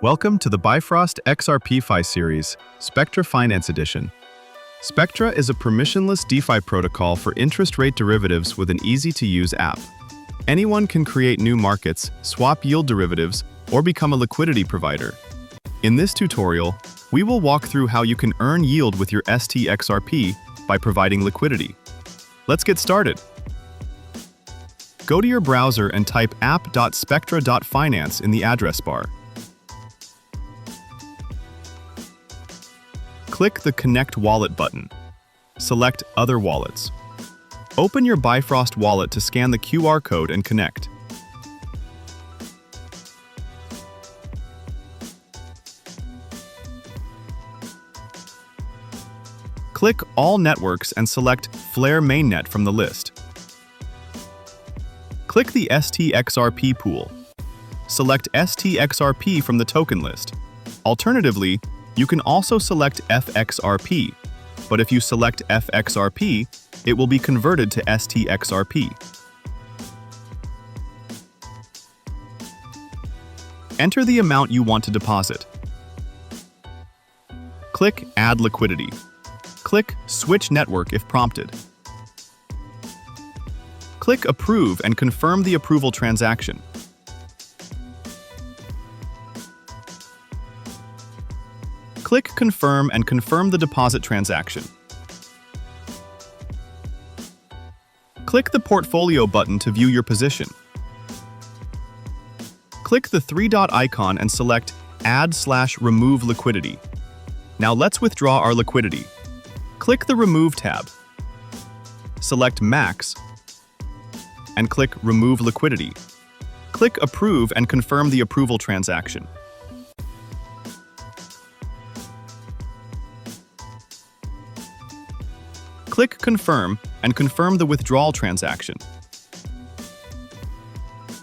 Welcome to the Bifrost XRP Fi series, Spectra Finance Edition. Spectra is a permissionless DeFi protocol for interest rate derivatives with an easy-to-use app. Anyone can create new markets, swap yield derivatives, or become a liquidity provider. In this tutorial, we will walk through how you can earn yield with your YT-stXRP by providing liquidity. Let's get started. Go to your browser and type app.spectra.finance in the address bar. Click the Connect Wallet button. Select Other Wallets. Open your Bifrost Wallet to scan the QR code and connect. Click All Networks and select Flare Mainnet from the list. Click the YT-stXRP pool. Select YT-stXRP from the token list. Alternatively, you can also select XRP, but if you select XRP, it will be converted to YT-stXRP. Enter the amount you want to deposit. Click Add Liquidity. Click Switch Network if prompted. Click Approve and confirm the approval transaction. Click Confirm and confirm the deposit transaction. Click the Portfolio button to view your position. Click the three-dot icon and select Add/Remove Liquidity. Now let's withdraw our liquidity. Click the Remove tab. Select Max and click Remove Liquidity. Click Approve and confirm the approval transaction. Click Confirm and confirm the withdrawal transaction.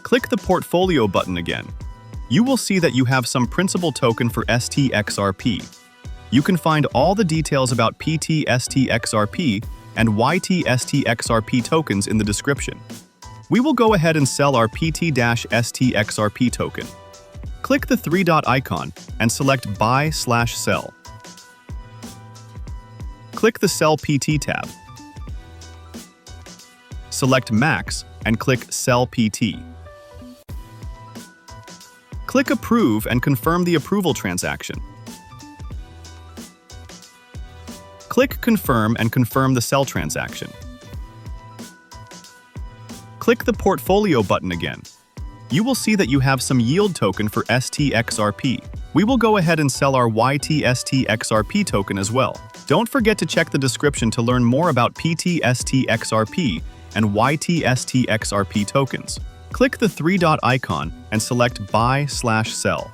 Click the Portfolio button again. You will see that you have some principal token for YT-stXRP. You can find all the details about PT-stXRP and YT-stXRP tokens in the description. We will go ahead and sell our PT-stXRP token. Click the three-dot icon and select Buy/Sell. Click the Sell PT tab. Select Max and click Sell PT. Click Approve and confirm the approval transaction. Click Confirm and confirm the sell transaction. Click the Portfolio button again. You will see that you have some yield token for YT-stXRP. We will go ahead and sell our YT-stXRP token as well. Don't forget to check the description to learn more about PT-stXRP and YT-stXRP tokens. Click the three-dot icon and select Buy/Sell.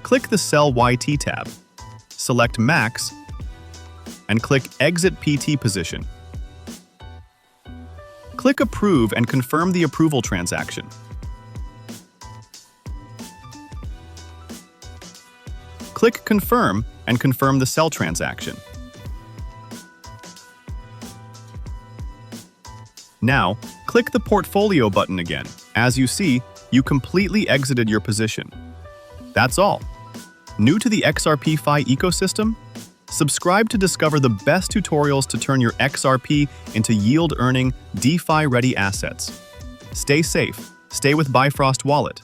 Click the Sell YT tab. Select Max and click Exit PT position. Click Approve and confirm the approval transaction. Click Confirm and confirm the sell transaction. Now, click the Portfolio button again. As you see, you completely exited your position. That's all. New to the XRP Fi ecosystem? Subscribe to discover the best tutorials to turn your XRP into yield-earning, DeFi-ready assets. Stay safe. Stay with Bifrost Wallet.